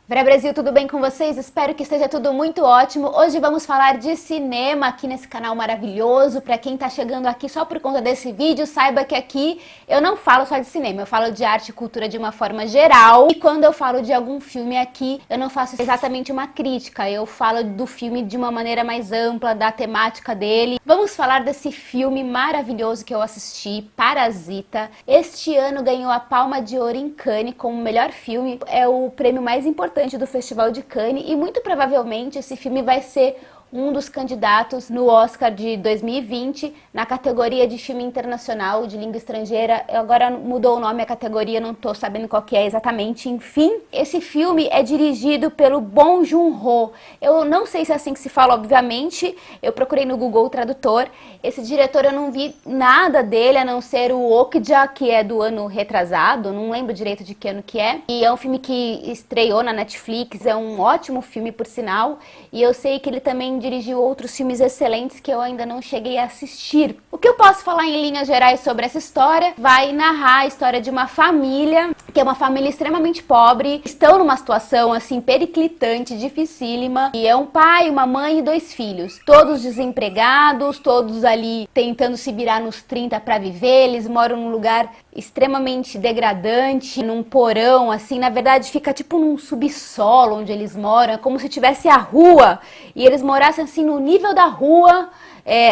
Vera Brasil, tudo bem com vocês? Espero que esteja tudo muito ótimo. Hoje vamos falar de cinema aqui nesse canal maravilhoso. Para quem tá chegando aqui só por conta desse vídeo, saiba que aqui eu não falo só de cinema, eu falo de arte e cultura de uma forma geral. E quando eu falo de algum filme aqui, eu não faço exatamente uma crítica, eu falo do filme de uma maneira mais ampla, da temática dele. Vamos falar desse filme maravilhoso que eu assisti, Parasita. Este ano ganhou a Palma de Ouro em Cannes como melhor filme. É o prêmio mais importante do Festival de Cannes e muito provavelmente esse filme vai ser um dos candidatos no Oscar de 2020 na categoria de filme internacional de língua estrangeira. Agora mudou o nome a categoria, não tô sabendo qual que é exatamente. Enfim, esse filme é dirigido pelo Bong Joon-ho. Eu não sei se é assim que se fala, obviamente. Eu procurei no Google Tradutor. Esse diretor eu não vi nada dele, a não ser o Okja, que é do ano retrasado. Não lembro direito de que ano que é. E é um filme que estreou na Netflix. É um ótimo filme, por sinal. E eu sei que ele também dirigiu outros filmes excelentes que eu ainda não cheguei a assistir. O que eu posso falar em linhas gerais sobre essa história? Vai narrar a história de uma família, que é uma família extremamente pobre, estão numa situação assim periclitante, dificílima, e é um pai, uma mãe e 2 filhos, todos desempregados, todos ali tentando se virar nos 30 para viver. Eles moram num lugar extremamente degradante, num porão, assim, na verdade fica tipo num subsolo onde eles moram, é como se tivesse a rua e eles morassem assim no nível da rua,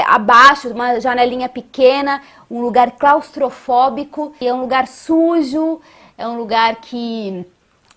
abaixo, uma janelinha pequena, um lugar claustrofóbico, e é um lugar sujo, é um lugar que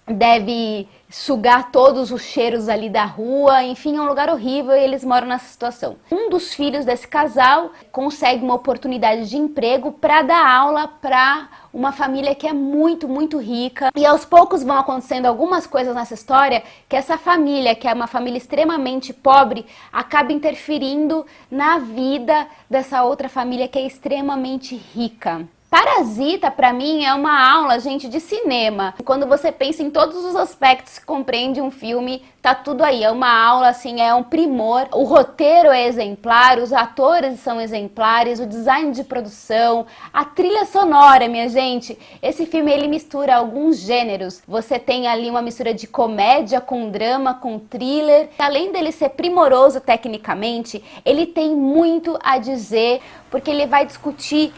deve sugar todos os cheiros ali da rua, enfim, é um lugar horrível e eles moram nessa situação. Um dos filhos desse casal consegue uma oportunidade de emprego para dar aula para uma família que é muito, muito rica, e aos poucos vão acontecendo algumas coisas nessa história que essa família, que é uma família extremamente pobre, acaba interferindo na vida dessa outra família que é extremamente rica. Parasita, pra mim, é uma aula, gente, de cinema. Quando você pensa em todos os aspectos que compreende um filme, tá tudo aí. É uma aula, assim, é um primor. O roteiro é exemplar, os atores são exemplares, o design de produção, a trilha sonora, minha gente. Esse filme, ele mistura alguns gêneros. Você tem ali uma mistura de comédia com drama, com thriller. Além dele ser primoroso tecnicamente, ele tem muito a dizer, porque ele vai discutir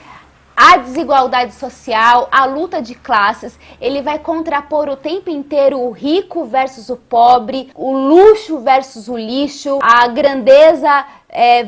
a desigualdade social, a luta de classes. Ele vai contrapor o tempo inteiro o rico versus o pobre, o luxo versus o lixo, a grandeza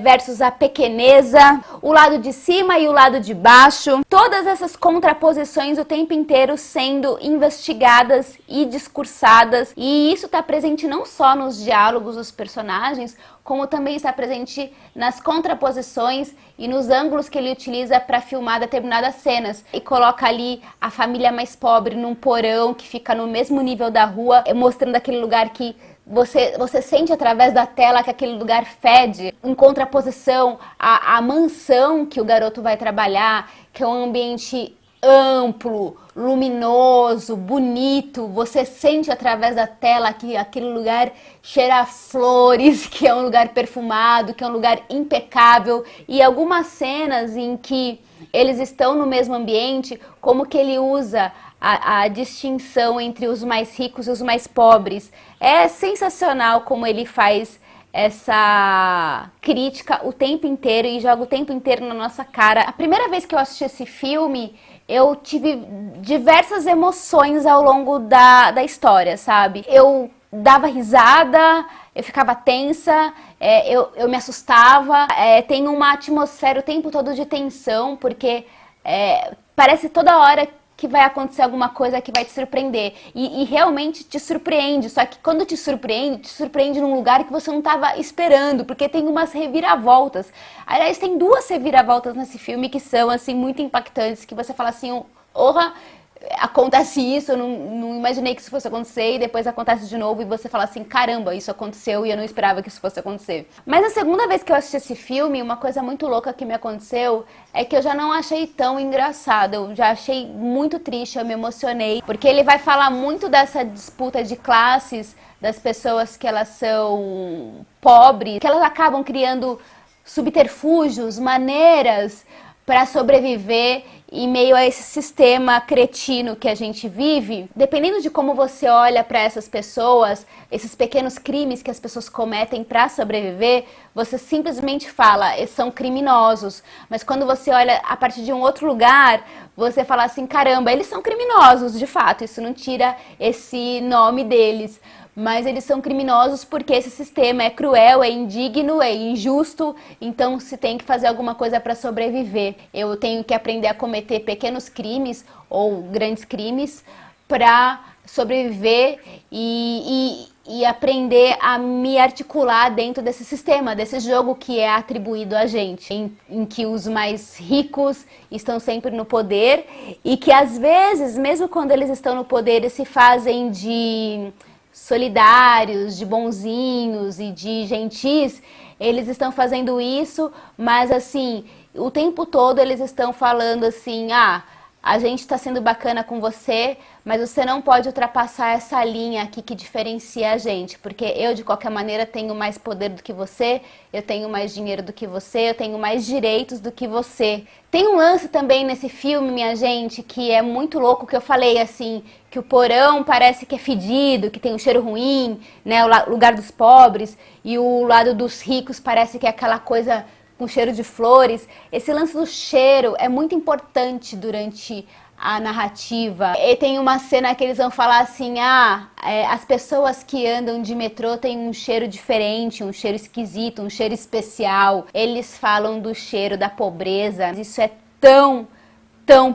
versus a pequeneza, o lado de cima e o lado de baixo. Todas essas contraposições o tempo inteiro sendo investigadas e discursadas. E isso está presente não só nos diálogos dos personagens, como também está presente nas contraposições e nos ângulos que ele utiliza para filmar determinadas cenas. E coloca ali a família mais pobre num porão que fica no mesmo nível da rua, mostrando aquele lugar que você sente através da tela que aquele lugar fede, em contraposição à mansão que o garoto vai trabalhar, que é um ambiente amplo, luminoso, bonito. Você sente através da tela que aquele lugar cheira a flores, que é um lugar perfumado, que é um lugar impecável. E algumas cenas em que eles estão no mesmo ambiente, como que ele usa a distinção entre os mais ricos e os mais pobres. É sensacional como ele faz essa crítica o tempo inteiro e joga o tempo inteiro na nossa cara. A primeira vez que eu assisti esse filme, eu tive diversas emoções ao longo da história, sabe? Eu dava risada, eu ficava tensa, eu me assustava. Tem uma atmosfera o tempo todo de tensão, porque parece toda hora que vai acontecer alguma coisa que vai te surpreender. E realmente te surpreende, só que quando te surpreende num lugar que você não estava esperando, porque tem umas reviravoltas. Aliás, tem 2 reviravoltas nesse filme que são, assim, muito impactantes, que você fala assim, orra, acontece isso, eu não imaginei que isso fosse acontecer, e depois acontece de novo e você fala assim, caramba, isso aconteceu e eu não esperava que isso fosse acontecer. Mas a segunda vez que eu assisti esse filme, uma coisa muito louca que me aconteceu é que eu já não achei tão engraçado, eu já achei muito triste, eu me emocionei, porque ele vai falar muito dessa disputa de classes, das pessoas que elas são pobres, que elas acabam criando subterfúgios, maneiras para sobreviver, em meio a esse sistema cretino que a gente vive, dependendo de como você olha para essas pessoas, esses pequenos crimes que as pessoas cometem para sobreviver, você simplesmente fala, eles são criminosos. Mas quando você olha a partir de um outro lugar, você fala assim, caramba, eles são criminosos, de fato, isso não tira esse nome deles. Mas eles são criminosos porque esse sistema é cruel, é indigno, é injusto, então se tem que fazer alguma coisa para sobreviver. Eu tenho que aprender a cometer pequenos crimes ou grandes crimes para sobreviver e aprender a me articular dentro desse sistema, desse jogo que é atribuído a gente, em que os mais ricos estão sempre no poder e que às vezes, mesmo quando eles estão no poder, eles se fazem de solidários, de bonzinhos e de gentis, eles estão fazendo isso, mas assim, o tempo todo eles estão falando assim, a gente está sendo bacana com você, mas você não pode ultrapassar essa linha aqui que diferencia a gente, porque eu, de qualquer maneira, tenho mais poder do que você, eu tenho mais dinheiro do que você, eu tenho mais direitos do que você. Tem um lance também nesse filme, minha gente, que é muito louco, que eu falei assim, que o porão parece que é fedido, que tem um cheiro ruim, né, o lugar dos pobres, e o lado dos ricos parece que é aquela coisa com cheiro de flores. Esse lance do cheiro é muito importante durante a narrativa. E tem uma cena que eles vão falar assim, as pessoas que andam de metrô têm um cheiro diferente, um cheiro esquisito, um cheiro especial. Eles falam do cheiro da pobreza. Isso é tão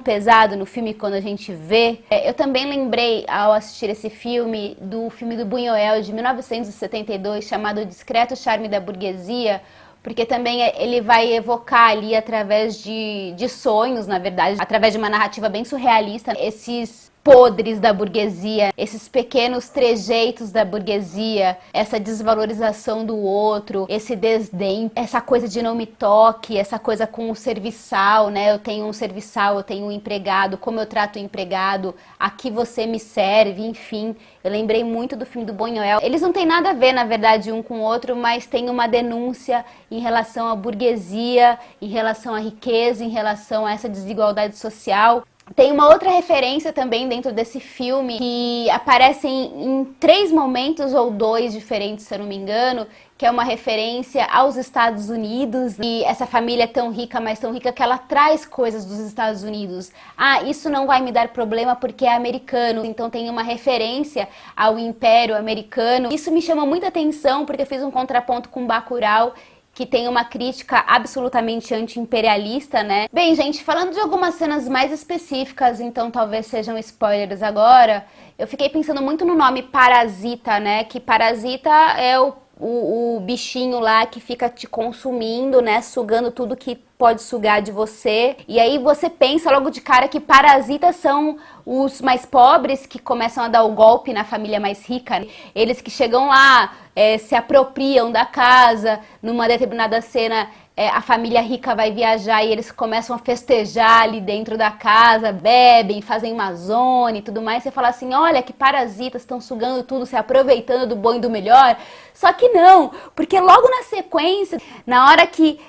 pesado no filme quando a gente vê. Eu também lembrei, ao assistir esse filme, do filme do Buñuel de 1972, chamado O Discreto Charme da Burguesia, porque também ele vai evocar ali através de sonhos, na verdade, através de uma narrativa bem surrealista, esses podres da burguesia, esses pequenos trejeitos da burguesia, essa desvalorização do outro, esse desdém, essa coisa de não me toque, essa coisa com o serviçal, né? Eu tenho um serviçal, eu tenho um empregado, como eu trato o empregado, aqui você me serve, enfim. Eu lembrei muito do filme do Buñuel. Eles não têm nada a ver, na verdade, um com o outro, mas tem uma denúncia em relação à burguesia, em relação à riqueza, em relação a essa desigualdade social. Tem uma outra referência também dentro desse filme que aparece em 3 momentos ou 2 diferentes, se eu não me engano, que é uma referência aos Estados Unidos e essa família é tão rica, mas tão rica que ela traz coisas dos Estados Unidos. Isso não vai me dar problema porque é americano, então tem uma referência ao Império Americano. Isso me chama muita atenção porque eu fiz um contraponto com Bacurau, que tem uma crítica absolutamente anti-imperialista, né? Bem, gente, falando de algumas cenas mais específicas, então talvez sejam spoilers agora, eu fiquei pensando muito no nome Parasita, né? Que Parasita é o bichinho lá que fica te consumindo, né? Sugando tudo que pode sugar de você. E aí você pensa logo de cara que parasitas são os mais pobres que começam a dar o golpe na família mais rica. Eles que chegam lá, se apropriam da casa, numa determinada cena a família rica vai viajar e eles começam a festejar ali dentro da casa, bebem, fazem uma zona e tudo mais. Você fala assim, olha que parasitas estão sugando tudo, se aproveitando do bom e do melhor. Só que não, porque logo na sequência, na hora que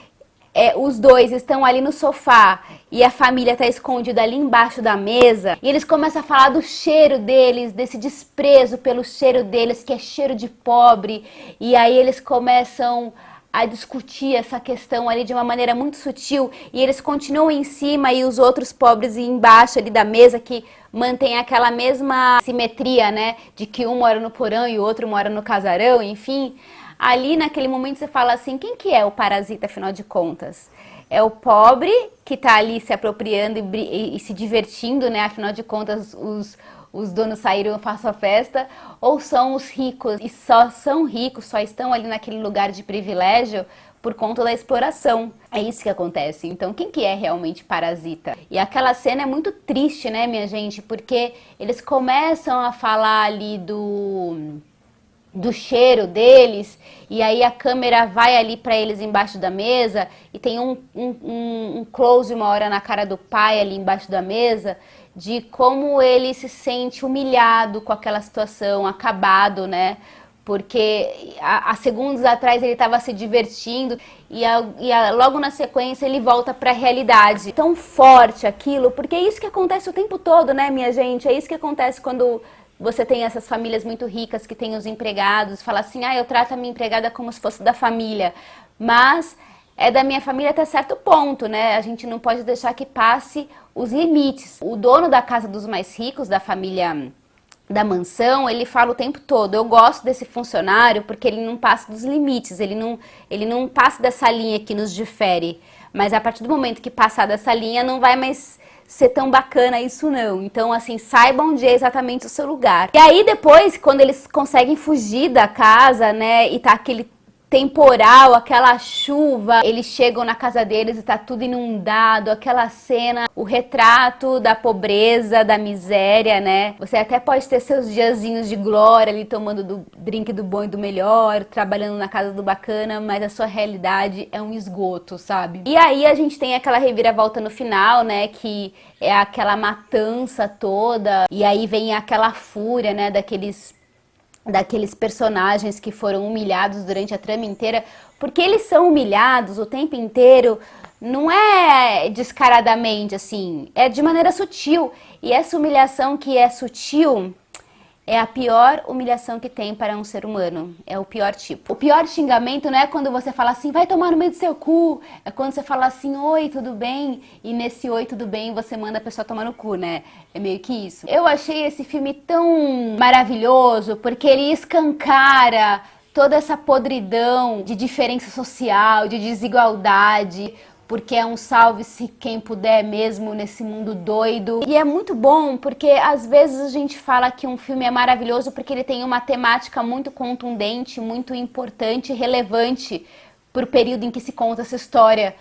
os dois estão ali no sofá e a família está escondida ali embaixo da mesa e eles começam a falar do cheiro deles, desse desprezo pelo cheiro deles, que é cheiro de pobre, e aí eles começam a discutir essa questão ali de uma maneira muito sutil e eles continuam em cima e os outros pobres embaixo ali da mesa que mantém aquela mesma simetria, né, de que um mora no porão e o outro mora no casarão, enfim. Ali naquele momento você fala assim, quem que é o parasita afinal de contas? É o pobre que tá ali se apropriando e se divertindo, né, afinal de contas os donos saíram e façam a festa, ou são os ricos e só são ricos, só estão ali naquele lugar de privilégio por conta da exploração. É isso que acontece. Então, quem que é realmente parasita? E aquela cena é muito triste, né, minha gente? Porque eles começam a falar ali do cheiro deles, e aí a câmera vai ali para eles embaixo da mesa, e tem um close uma hora na cara do pai ali embaixo da mesa, de como ele se sente humilhado com aquela situação, acabado, né? porque há segundos atrás ele estava se divertindo e logo na sequência ele volta para a realidade. Tão forte aquilo, porque é isso que acontece o tempo todo, né, minha gente? É isso que acontece quando você tem essas famílias muito ricas que têm os empregados, fala assim, eu trato a minha empregada como se fosse da família, mas é da minha família até certo ponto, né? A gente não pode deixar que passe os limites. O dono da casa dos mais ricos, da família da mansão, ele fala o tempo todo, eu gosto desse funcionário porque ele não passa dos limites, ele não passa dessa linha que nos difere, mas a partir do momento que passar dessa linha não vai mais ser tão bacana isso não. Então, assim, saiba onde é exatamente o seu lugar. E aí depois, quando eles conseguem fugir da casa, né, e tá aquele temporal, aquela chuva, eles chegam na casa deles e tá tudo inundado, aquela cena, o retrato da pobreza, da miséria, né? Você até pode ter seus diazinhos de glória ali, tomando do drink do bom e do melhor, trabalhando na casa do bacana, mas a sua realidade é um esgoto, sabe? E aí a gente tem aquela reviravolta no final, né, que é aquela matança toda, e aí vem aquela fúria, né, daqueles personagens que foram humilhados durante a trama inteira, porque eles são humilhados o tempo inteiro, não é descaradamente assim, é de maneira sutil, e essa humilhação que é sutil é a pior humilhação que tem para um ser humano, é o pior tipo. O pior xingamento não é quando você fala assim, vai tomar no meio do seu cu, é quando você fala assim, oi, tudo bem? E nesse oi, tudo bem, você manda a pessoa tomar no cu, né? É meio que isso. Eu achei esse filme tão maravilhoso, porque ele escancara toda essa podridão de diferença social, de desigualdade, porque é um salve-se quem puder mesmo nesse mundo doido. E é muito bom porque às vezes a gente fala que um filme é maravilhoso porque ele tem uma temática muito contundente, muito importante, relevante para o período em que se conta essa história.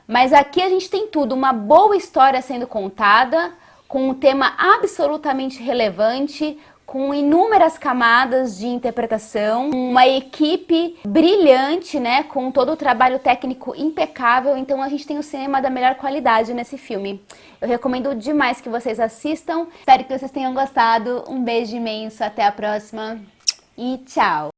Mas aqui a gente tem tudo, uma boa história sendo contada, com um tema absolutamente relevante, com inúmeras camadas de interpretação, uma equipe brilhante, né, com todo o trabalho técnico impecável, então a gente tem o cinema da melhor qualidade nesse filme. Eu recomendo demais que vocês assistam, espero que vocês tenham gostado, um beijo imenso, até a próxima e tchau!